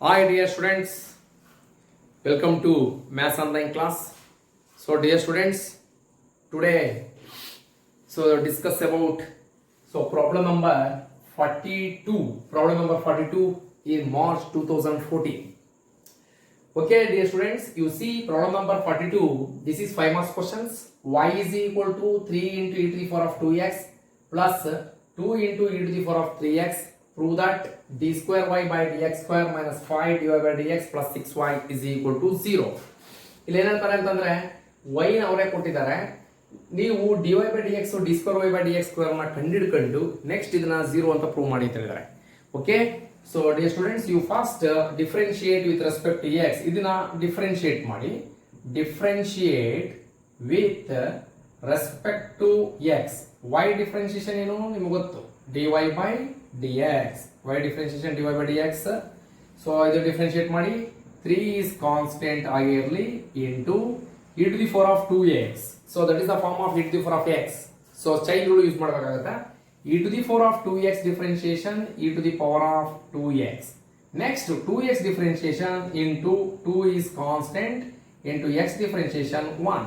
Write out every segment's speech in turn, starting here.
Hi dear students, welcome to Maths Online class. So dear students, today discuss about problem number 42. Problem number 42 in March 2014. Okay dear students, you see problem number 42. This is 5 marks questions. Y is equal to 3 into e to the power of 2x plus 2 into e to the power of 3x. Prove that d square y by dx square minus 5 divided by dx plus 6y is equal to 0. ಇಲ್ಲಿ ಏನಂತಾರೆ ಅಂತಂದ್ರೆ y ನ ಅವರೇ ಕೊಟ್ಟಿದ್ದಾರೆ, ನೀವು dy by dx d square y by dx square ನ ಕಂಡುಹಿಡ್ಕೊಂಡು next ಇದನ್ನ 0 ಅಂತ ಪ್ರೂವ್ ಮಾಡಿ ಅಂತ ಹೇಳಿದ್ದಾರೆ. Okay, so dear students, you first differentiate with respect to x. ಇದನ್ನ ಡಿಫರೆನ್ಶಿಯೇಟ್ ಮಾಡಿ. Differentiate with respect to x. y differentiation ಏನು ನಿಮಗೆ ಗೊತ್ತು, dy by dx. y differentiation dy by dx. So ಇದು ಡಿಫರೆನ್ಶಿಯೇಟ್ ಮಾಡಿ. 3 is constant ಆಗಿರಲಿ into e to the power of 2x. So that is the form of e to the power of x. So chain rule use ಮಾಡಬೇಕಾಗುತ್ತೆ. e to the power of 2x differentiation e to the power of 2x. Next 2x differentiation into 2 is constant into x differentiation 1.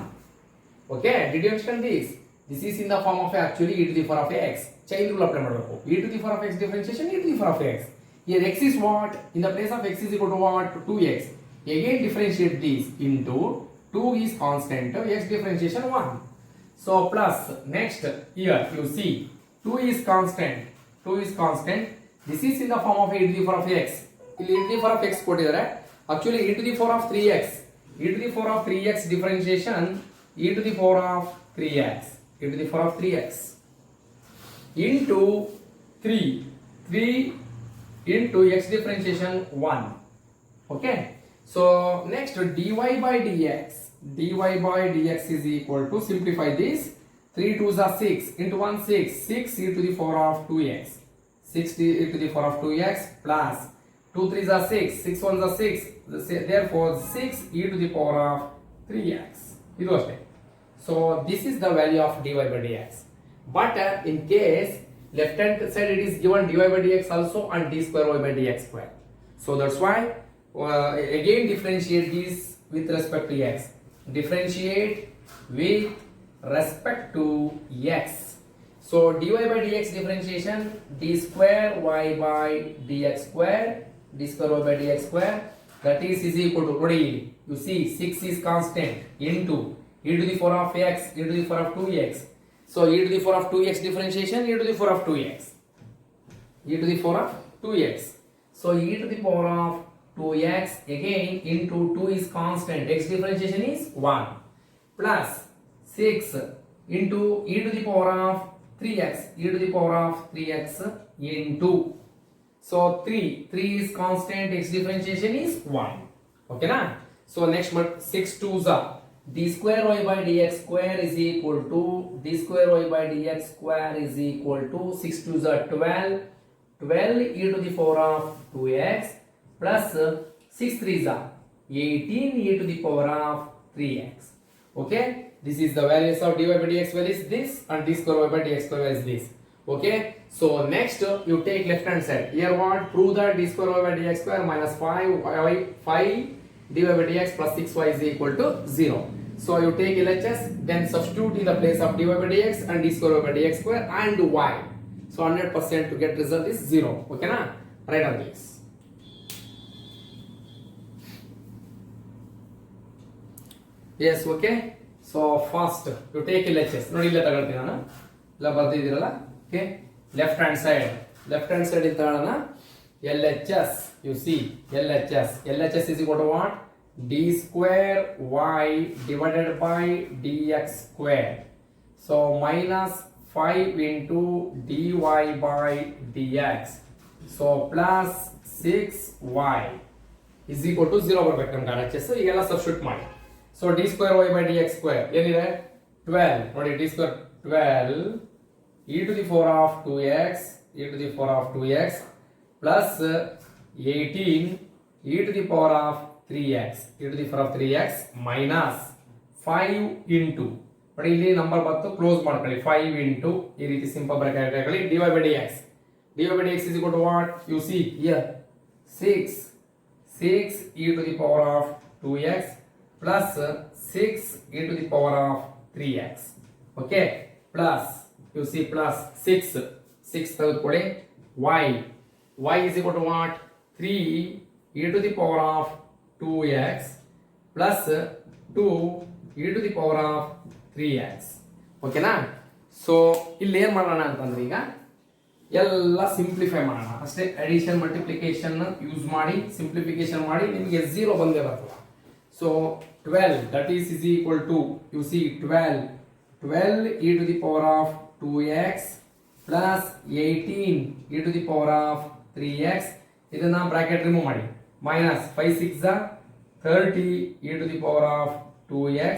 Okay, did you understand this? This is in the form of actually e to the power of x. Chain rule apply ಮಾಡಬೇಕು. e to the power of x differentiation e to the power of x. Here x is what? In the place of x is equal to what? 2x. Again differentiate this into 2 is constant, x differentiation 1. So plus next here you see 2 is constant. 2 is constant. This is in the form of e to the power of x. ಇಲ್ಲಿ e to the power of x ಕೊಟ್ಟಿದ್ದಾರೆ. Actually e to the power of 3x. e to the power of 3x differentiation e to the power of 3x. e to the power of 3x into 3 into x differentiation 1. Okay, so next dy by dx is equal to, simplify this, 3 2s are 6 into 1 6 e to the power of 2x, 6 e to the power of 2x plus 2 3s are 6 6 1s are 6, therefore 6 e to the power of 3x. ಇದು ಅಷ್ಟೇ. So this is the value of dy by dx. But in case left hand side it is given dy by dx also and d square y by dx square. So that's why again differentiate this with respect to x. Differentiate with respect to x. So dy by dx differentiation d square y by dx square, d square y by dx square, that is equal to, you see 6 is constant into e to the power of x e to the power of 2x. So e to the power of 2x differentiation e to the power of 2x, e to the power of 2x. So e to the power of 2x again into 2 is constant, x differentiation is 1 plus 6 into e to the power of 3x, e to the power of 3x into, so 3 is constant, x differentiation is 1. Okay na? So next 6 2s are d square y by dx square is equal to d square y by dx square is equal to 6 2s are 12 e to the power of 2x plus 6 3s are 18 e to the power of 3x. Okay, this is the values of dy by dx value is this and d square y by dx square is this. Okay, so next you take left hand side. Here what? Prove that d square y by dx square minus 5 dy by dx plus 6y is equal to 0. So you take LHS, then substitute in the place of dy by dx and d square y by dx square and y. So 100% to get result is 0. Okay na? Write on this. Yes, okay. So first you take LHS. ನೋಡಿ ಇಲ್ಲ ತಗೊಳ್ತೀನಿ ನಾನು. ಇಲ್ಲ ಬರ್ತಿದ್ದೀರಲ್ಲ. Okay. Left hand side ಇಂದ ತಗೊಳ್ಳೋಣ. LHS, you see LHS is equal to what? d square y divided by dx square. So minus 5 into dy by dx. So plus 6y is equal to 0 ಬರಬೇಕು ನಮಗೆ LHS. ಈಗೆಲ್ಲ substitute ಮಾಡಿ. So d square y by dx square ಏನಿದೆ? 12. ನೋಡಿ d square 12 e to the power of 2x plus 18 e to the power of 3x minus 5 into, ನೋಡಿ ಇಲ್ಲಿ number ಬಂತು, close ಮಾಡ್ಕೊಳ್ಳಿ, 5 into ಈ ರೀತಿ ಸಿಂಪಲ್ ಬ್ರಾಕೆಟ್ ಹಾಕೊಳ್ಳಿ, dy by dx is equal to what? You see here 6 6 e to the power of 2x plus 6 e to the power of 3x. Okay, plus you see plus 6 ತಗೊಳ್ಳಿ y is equal to what? 3 e to the power of 2x plus 2 e to the power of 3x. ಓಕೆನಾ? So ಇಲ್ಲಿ ಏನು ಮಾಡೋಣ ಅಂತಂದ್ರೆ ಈಗ ಎಲ್ಲ simplify ಮಾಡೋಣ ಅಷ್ಟೇ. ಅಡಿಷನ್ ಮಲ್ಟಿಪ್ಲಿಕೇಶನ್ ಯೂಸ್ ಮಾಡಿ ಸಿಂಪ್ಲಿಫಿಕೇಶನ್ ಮಾಡಿ ನಿಮಗೆ 0 ಬಂದೇ ಬರ್ತದೆ. So 12 that is equal to you see 12 e to the power of 2x plus 18 e to the power of 3x. ಇದನ್ನ ಬ್ರಾಕೆಟ್ ರಿಮೂವ್ ಮಾಡಿ. minus 5 6 30 e to the power of 2x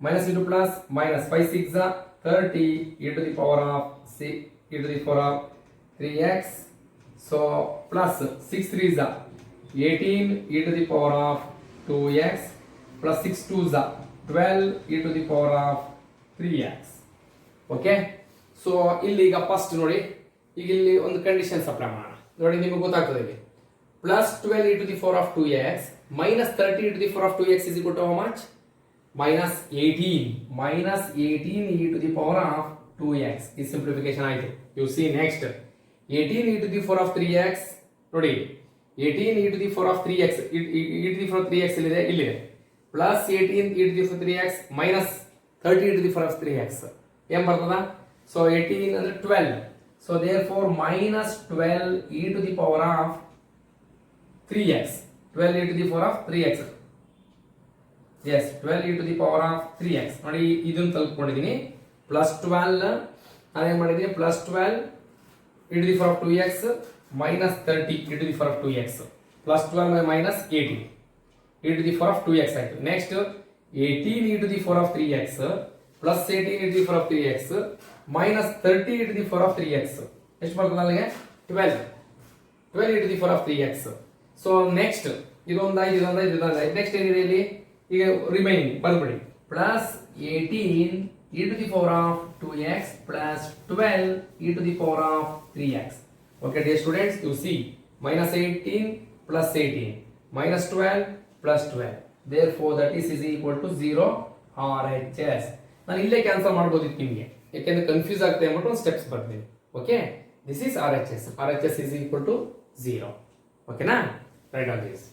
minus into plus minus 5 6 30 e to the power of 6 e to the power of 3x. So plus 6 3s 18 e to the power of 2x plus 6 2s 12 e to the power of 3x. Okay, so ಇಲ್ಲಿ ಈಗ first ನೋಡಿ, ಈಗ ಇಲ್ಲಿ ಒಂದು condition apply ಮಾಡೋಣ. ನೋಡಿ ನಿಮಗೆ ಗೊತ್ತಾಗ್ತದೆ ಇಲ್ಲಿ plus 12 e to the power of 2x minus 30 e to the power of 2x is equal to how much? minus 18 e to the power of 2x. This simplification ಆಯಿತು. You see next 18 e to the power of 3x. ನೋಡಿ 18 e to the power of 3x e to the power of 3x ಇಲ್ಲಿದೆ plus 18 e to the power of 3x minus 30 e to the power of 3x ಏನು ಬರ್ತದ? So 18 ಅಂದ್ರೆ 12. So therefore minus 12 e to the power of 3x 12 e to the power of 3x. yes 12 e to the power of 3x. ನೋಡಿ ಇದನ್ನ ತಲುಪಿಕೊಂಡಿದ್ದೀನಿ. plus 12 ನಾನೇನು ಮಾಡಿದ್ದೀನಿ, plus 12 e to the power of 2x minus 30 e to the power of 2x plus 12 minus 18 e to the power of 2x ಆಯಿತು. Next 18 e to the power of 3x plus 18 e to the power of 3x minus 30 e to the power of 3x ಎಷ್ಟು ಬರ್ತದೆ ಅಲ್ಲಿಗೆ? 12 e to the power of 3x. So next ಇದೊಂದಾಯ್ತು. Next ಏನಿದೆ ಇಲ್ಲಿ ಈಗ remaining ಬಂದ್ಬಿಡಿ plus 18 e to the power of 2x plus 12 e to the power of 3x. Okay dear students, you see minus 18 plus 18 minus 12 plus 12. Therefore that is equal to 0 RHS. ನಾನು ಇಲ್ಲೇ cancel ಮಾಡ್ಬೋದಿತ್ತು ನಿಮಗೆ, ಯಾಕೆಂದ್ರೆ confuse ಆಗ್ತಾ ಅಂದ್ಬಿಟ್ಟು ಒಂದು steps ಬರ್ತೀನಿ. Okay, this is RHS is equal to 0. ಓಕೆನಾ? Right on this.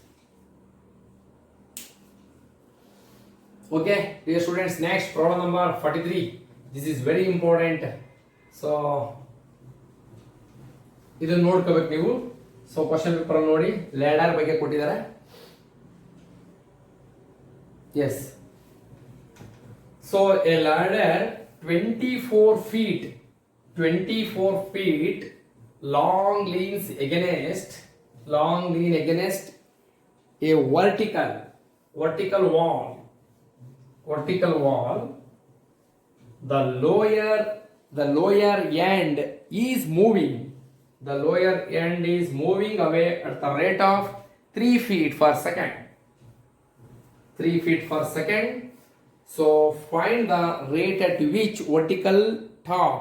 Okay dear students, next problem number 43. This is very important. So ಇದನ್ನ ನೋಡ್ಕೋಬೇಕು ನೀವು. ಸೊ ಕ್ವಶನ್ ಪೇಪರ್ ನೋಡಿ, ಲ್ಯಾಡರ್ ಬಗ್ಗೆ ಕೊಟ್ಟಿದ್ದಾರೆ. Yes, so a ladder 24 feet long leans against a vertical wall. The lower end is moving. The lower end is moving away at the rate of 3 feet per second. 3 feet per second. So find the rate at which vertical top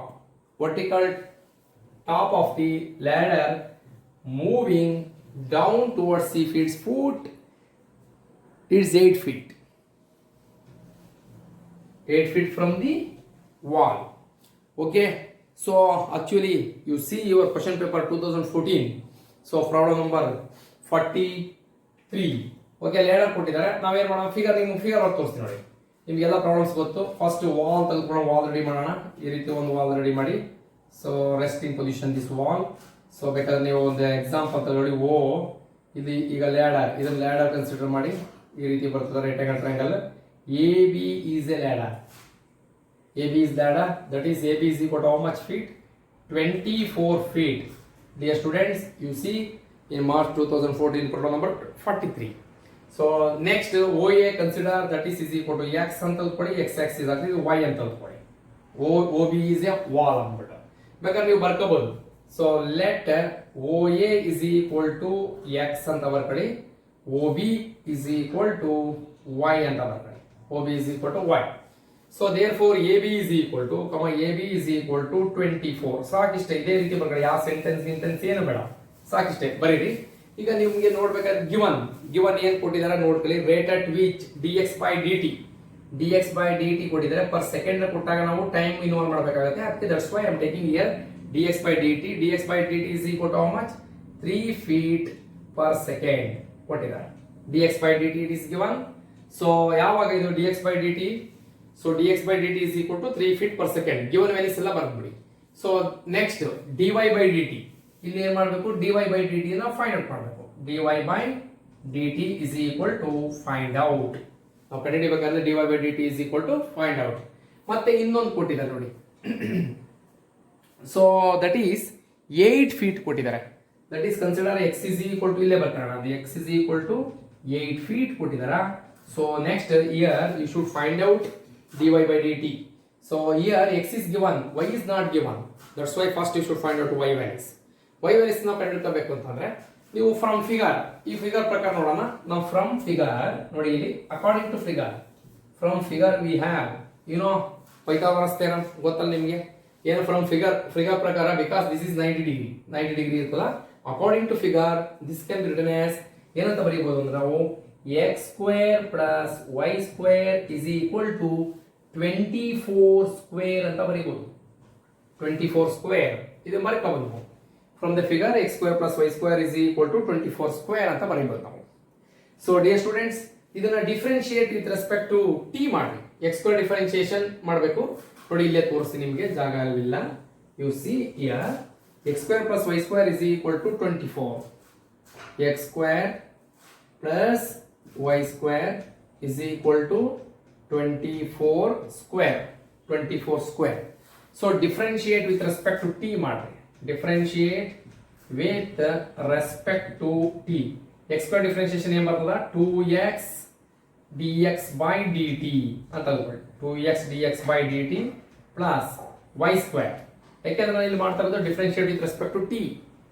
of the ladder moving down towards the its foot is 8 feet. 8 feet from the wall. Okay, so actually you see your question paper 2014. So problem number 43. Okay, ladder ಕೊಟ್ಟಿದ್ದಾರೆ. ನಾವೇನು ಮಾಡೋಣ, figure work ತೋರಿಸ್ತೀನಿ ನೋಡಿ. ನಿಮಗೆಲ್ಲ problems ಗೊತ್ತು. First wall ತೆಗೆದುಕೊಂಡು wall ready ಮಾಡೋಣ. ಈ ರೀತಿ ಒಂದು ವಾಲ್ ರೆಡಿ ಮಾಡಿ. So resting position this wall. So ಬೇಕಾದ್ರೆ ನೀವು ಒಂದು ಎಕ್ಸಾಂಪಲ್ ತಗೊಳ್ಳಿ. ಇಲ್ಲಿ ಈಗ ಇದನ್ನ ಲ್ಯಾಡರ್ ಕನ್ಸಿಡರ್ ಮಾಡಿ. ಈ ರೀತಿ ಬರ್ತದೆ right angle triangle. AB is a ladder. AB is ladder. That is AB is equal to how much feet? 24 feet. Dear students, you see in March 2014 problem number 43. So next OA consider that is equal to x ಅಂತ ಕೊಡಿ, x axis ಆಗಲಿ y ಅಂತ ಕೊಡಿ. OB is a wall ಅಂದ್ಬಿಟ್ಟು ಬೇಕಾದ್ರೆ ನೀವು ಬರ್ಕೋಬಹುದು. So let OA is equal to x ಅಂತ ಬರ್ಕೊಳ್ಳಿ, OB is equal to y ಅಂತ ಬರ್ಕೊಳ್ಳಿ. OB is equal to y. So therefore AB is equal to, AB is equal to 24. ಸಾಕಿಷ್ಟೇ. ಇದೇ ರೀತಿ ಬರ್ಕೊಳ್ಳಿ. ಯಾವ ಸೆಂಟೆನ್ಸ್ ಏನು ಬೇಡ, ಸಾಕಿಷ್ಟೇ ಬರೀರಿ. ಈಗ ನಿಮಗೆ ನೋಡ್ಬೇಕಾದ್ರೆ ಗಿವನ್ ಏನ್ ಕೊಟ್ಟಿದ್ದಾರೆ ನೋಡ್ಕೊಳ್ಳಿ. Rate at which dx by dt ಕೊಟ್ಟಿದ್ದಾರೆ. ಪರ್ ಸೆಕೆಂಡ್ ಕೊಟ್ಟಾಗ ನಾವು ಟೈಮ್ ಇನ್ವಾಲ್ವ್ ಮಾಡಬೇಕಾಗುತ್ತೆ. ಅದಕ್ಕೆ that's why I am taking here dx by dt is equal to how much? 3 feet per second ಕೊಟ್ಟಿದ್ದಾರೆ. dx by dt it is given. So ಯಾವಾಗ ಇದು dx by dt? So dx by dt is equal to 3 feet per second. Given values ಎಲ್ಲ ಬರ್ದ್ಬಿಡಿ. So next dy by dt, ಇಲ್ಲಿ ಏನ್ ಮಾಡಬೇಕು? dy by dt ನ find out ಮಾಡಬೇಕು. dy by dt is equal to find out. ನಾವು ಕಂಡುಹಿಡಿಯಬೇಕಾದ್ರೆ dy by dt is equal to find out. ಮತ್ತೆ ಇನ್ನೊಂದು ಕೊಟ್ಟಿದ್ದಾರೆ ನೋಡಿ. ಸೊ ದಟ್ ಈಸ್ 8 feet ಕೊಟ್ಟಿದ್ದಾರೆ. That is consider x is equal to ಇಲ್ಲೇ ಬರ್ತಾರ ಅದು x is equal to 8 feet ಕೊಟ್ಟಿದ್ದಾರೆ. So next here you should find out dy by dt. So here x is given, y is not given. That's why first you should find out y values. Y values ನಾವು ಕಂಡುಹಿಡಿಯಬೇಕು ಅಂತಂದ್ರೆ ನೀವು from figure, ಈ figure ಪ್ರಕಾರ ನೋಡೋಣ. ನಾವು from figure ನೋಡಿ, ಇಲ್ಲಿ according to figure, from figure we have Pythagoras theorem ಗೊತ್ತಲ್ಲ ನಿಮಗೆ ಏನು? ಫ್ರಮ್ ಫಿಗರ್ ಪ್ರಕಾರ, ಬಿಕಾಸ್ ದಿಸ್ ಇಸ್ 90 ಡಿಗ್ರಿ ಇರ್ತಲ್ಲ, according to figure this can be written as ಏನಂತ ಬರೀಬಹುದು ಅಂದ್ರೆ ನಾವು x square plus y square is equal to 24 square ಅಂತ ಬರೀಬಹುದು. 24 square ಇದು ಬರ್ಕೋಬಹುದು. From the figure x square plus y square is equal to 24 square ಅಂತ ಬರೀಬಹುದು ನಾವು. ಸೊ ಡಿಯರ್ ಸ್ಟೂಡೆಂಟ್ಸ್, ಇದನ್ನ differentiate with respect to t ಮಾಡಿ. x square ಡಿಫರೆನ್ಶಿಯೇಷನ್ ಮಾಡಬೇಕು. ನೋಡಿ ಇಲ್ಲೇ ತೋರಿಸ್ತೀನಿ ನಿಮಗೆ, ಜಾಗ ಇಲ್ಲ. You see here x square plus y square is equal to 24. x square plus y square is equal to 24 square. So differentiate with respect to t ಮಾಡ್ರಿ. differentiate with respect to t. x square differentiation ಏನು ಬರ್ತದ? 2x dx by dt ಅಂತ ತಗೊಳ್ಳಿ. 2x dx by dt plus y square. ಯಾಕೆಂದ್ರೆ ನಾನು ಇಲ್ಲಿ ಮಾಡ್ತಾ ಇರೋದು differentiate with respect to t.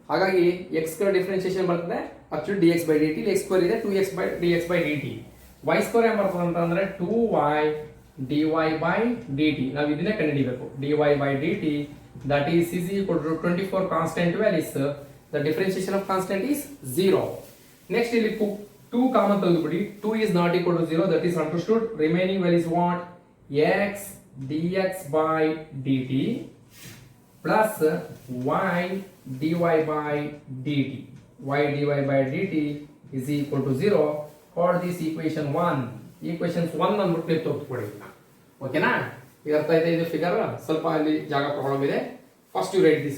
ಹಾಗಾಗಿ x ಸ್ಕ್ವೇರ್ ಡಿಫರೆನ್ಶಿಯೇಷನ್ ಬರ್ತದೆ actually dx by dt. x square ಇದೆ 2x by dx by dt. y square ಏನು ಬರ್ತದೆ ಅಂತಂದ್ರೆ 2y dy by dt. ನಾವು ಇದನ್ನೇ ಕಂಡುಹಿಡಿಯಬೇಕು. dy by dt that is equal to 24 constant values. The differentiation of constant is 0. Next ಇಲ್ಲಿ 2 common ತೆಗೆದುಬಿಡಿ. 2 is not equal to 0, that is understood. Remaining value is what? x dx by dt plus y dy by dt. y dy by dt is equal to 0. For this equation 1, equations 1 ಅನ್ನು click ತೋರಿಸ್ಕೊಡಿ. ಓಕೆನಾ? ಈಗ ಅರ್ಥ ಆಯ್ತಾ? ಇದು figure ಸ್ವಲ್ಪ ಅಲ್ಲಿ ಜಾಗ problem ಇದೆ. First you write this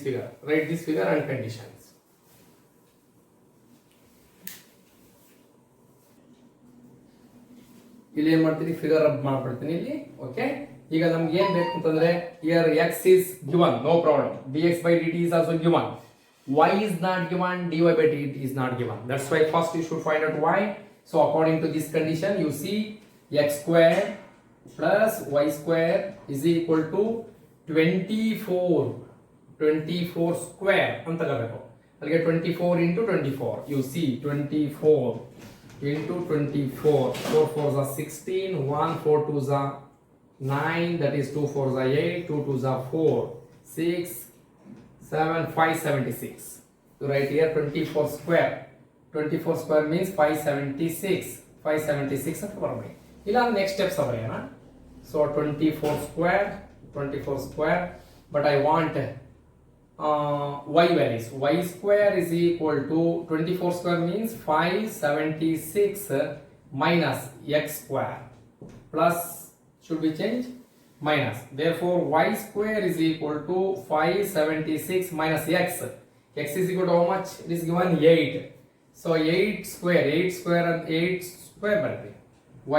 figure and conditions. ಇಲ್ಲಿ ಏನ್ ಮಾಡ್ತೀನಿ? ಫಿಗರ್ ರಬ್ ಮಾಡ್ಬಿಡ್ತೀನಿ ಇಲ್ಲಿ. ಓಕೆ, ಈಗ ನಮ್ಗೆ ಏನ್ ಬೇಕು ಅಂತಂದ್ರೆ here x is given, no problem. dx by dt is also given. y is not given, dy by dt is not given. That's why first you should find out y. So according to this condition, you see x square plus y square is equal to 24 square ಅಂತ ತಗೋಬೇಕು. ಅಲ್ಲಿಗೆ 24 into 24. You see 24 into 24. 4 4s are 16, 1 4 2s are 9, that is 2 4s are 8, 2 2s are 4, 6 7 576. So right here 24 square. 24 square means 576 ಅಂತ ಬರಬೇಕು. ಇಲ್ಲ next steps ಬರೆಯೋಣ. So 24 square, but I want y values. Y square is equal to 24 square means 576 minus x square plus, should be changed, minus. Therefore y square is equal to 576 minus x. X is equal to how much? It is given 8. So 8 square and 8 square ಬರ್ತದೆ.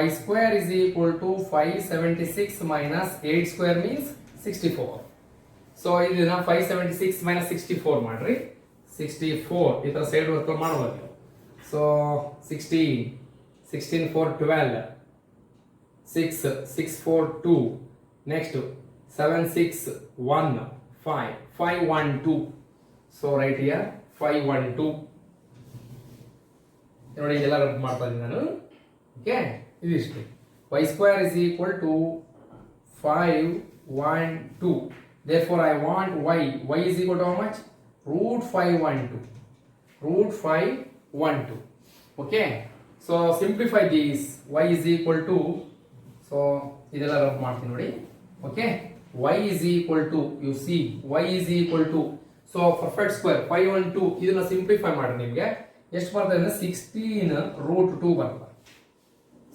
y square is equal to 576 minus 8 square means 64. So ಇದನ್ನ 576 minus 64 ಮಾಡ್ರಿ. 64 ಈ ತರ side work ಮಾಡಬಹುದು. So 16 4 12, 6 4 2, next 7 6 1 5 5 1 2. So right here 5 1 2 ನೋಡಿ ಎಲ್ಲ rub ಮಾಡ್ತಾ ಇದ್ದೀನಿ ನಾನು. ಓಕೆ, ಇದಿಷ್ಟು. y square is equal to 5 1 2. Therefore I want y is equal to how much? Root 5 1 2. Root 5 1 2. Okay, so simplify this. Y is equal to, so ಇದೆಲ್ಲ rub ಮಾಡ್ತೀನಿ ನೋಡಿ. Okay, y is equal to, you see, y is equal to, so perfect square 5 1 2 ಇದನ್ನ simplify ಮಾಡಿ ನಿಮಗೆ ಎಷ್ಟು ಬರ್ತದೆ ಅಂದ್ರೆ 16 root 2 ಬರ್ತದೆ.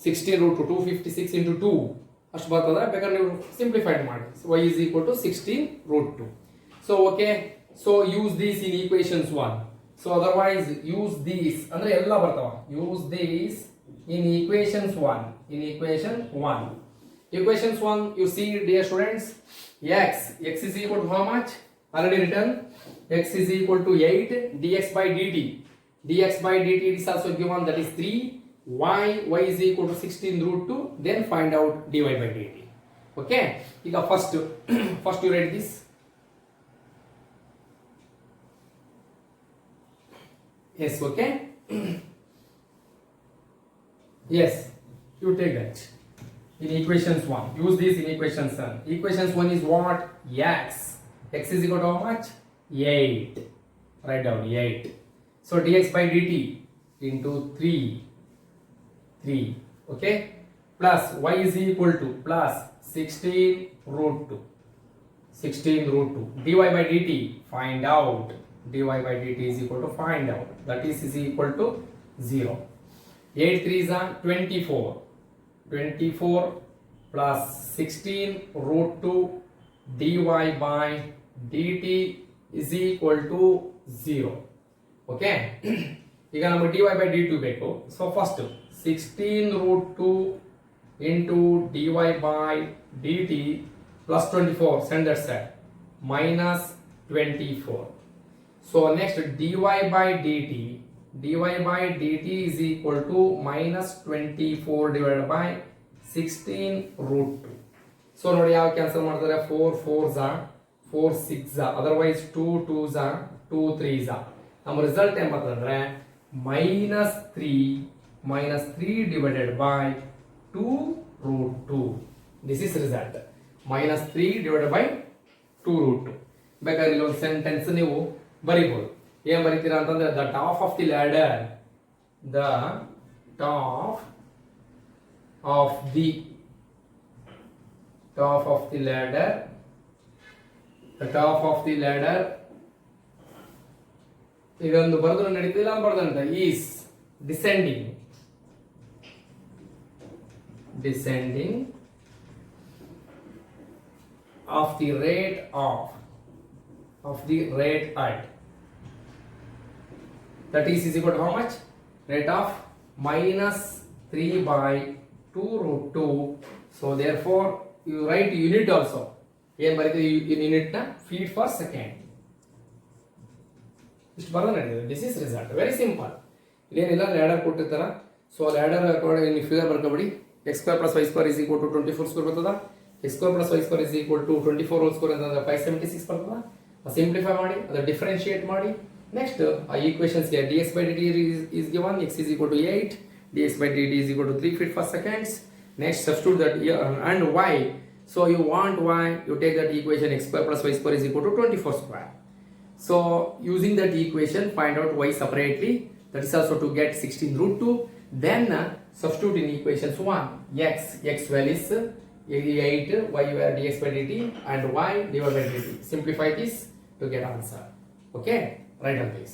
16 ರೂಟ್ 256 into 2 ಅಷ್ಟು ಬರ್ತದೆ. ಬೇಕಾದ್ರೆ ನೀವು ಸಿಂಪ್ಲಿಫೈಡ್ ಮಾಡಿ. y is equal to 16 root 2. So okay, so use this in equations 1. So otherwise use these ಅಂದ್ರೆ ಎಲ್ಲ ಬರ್ತಾವ. Use these in equations 1. In equation 1. Equations 1, you see dear students, x is equal to how much? Already written. X is equal to 8 dx by dt. Dx by dt is also given, that is 3. Y is equal to 16 root 2. Then find out dy by dt. Okay. Now first you write this. Yes, okay. Yes, you take that. In equations 1, use this in equations 1. Equations 1 is what? X is equal to how much? 8. Write down 8. So dx by dt into 3. Okay, plus y is equal to plus 16 root 2. 16 root 2. dy by dt, find out. dy by dt is equal to, find out, that is equal to 0. 8 3s are 24. 24 plus 16 root 2 dy by dt is equal to 0. Okay. ಈಗ ನಮಗೆ dy by dt ಬೇಕು. So first 16 root 2 into dy by dt plus 24, send that side, minus 24. So next dy by dt is equal to minus 24 divided by 16 root 2. So ನೋಡಿ ಯಾವ cancel ಮಾಡ್ತಾರೆ, 4 4s are 4 6s are, otherwise 2 2s are 2 3s are. ನಮ್ಮ result ಏನು ಬರ್ತಂದ್ರೆ -3 divided by 2 root 2. This is result. -3 divided by 2 root 2. ಬೇಕಾದ್ರೆ ಇಲ್ಲಿ ಒಂದು sentence ನೀವು ಬರೀಬಹುದು. ಏನು ಬರೀತೀರಾ ಅಂತಂದ್ರೆ, the top of the ladder ಇದೊಂದು ಬರೆದ್ರು ನಡೀತಿಲ್ಲ ಅಂತ ಬರ್ದಂತ, is descending of the rate height, that is equal to how much? Rate of -3 by 2 root 2. So therefore you write unit also. ಏನು ಬರೀತೀವಿ in unit ನ feet per second. ಇಷ್ಟು ಬರೋದು ನಡೆಯುತ್ತೆ. This is result. Very simple. ಇಲ್ಲೇನಿಲ್ಲ, ladder ಕೊಟ್ಟಿರ್ತಾರ. So ladder according ನೀವು figure ಬರ್ಕೊಬಿಡಿ. x square plus y square is equal to 24 square ಬರ್ತದ. x square plus y square is equal to 24 whole square ಅಂತಂದ್ರೆ 576 ಬರ್ತದ. ಸಿಂಪ್ಲಿಫೈ ಮಾಡಿ, ಅದನ್ನ ಡಿಫರೆನ್ಶಿಯೇಟ್ ಮಾಡಿ. ನೆಕ್ಸ್ಟ್ ಆ ಈಕ್ವೇಷನ್ಸ್ ಗೆ dx by dt is given, x is equal to 8, dx by dt is equal to 3 feet per seconds. Next substitute that and y. So you want y, you take that equation, x square plus y square is equal to 24 square. So using that equation, find out y separately, that is also to get 16 root 2. Then substitute in equations 1, x value is 8, y were dx by dt, and y divided by dt. Simplify this to get answer. Okay, write on this.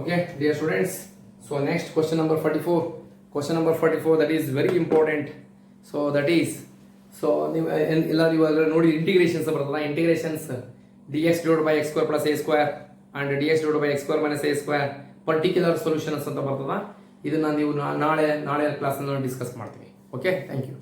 Okay, dear students, so next question number 44. Question number 44, that is very important. So that is, so ಎಲ್ಲರೂ ಇವಾಗ ನೋಡಿ integrations ಬರ್ತಲ್ಲ, integrations dx divided by x square plus a square and dx divided by x square minus a square particular solutions ಅಂತ ಬರ್ತದ. ಇದನ್ನ ನೀವು ನಾಳೆ class ನಲ್ಲಿ ಡಿಸ್ಕಸ್ ಮಾಡ್ತೀವಿ. Okay, thank you.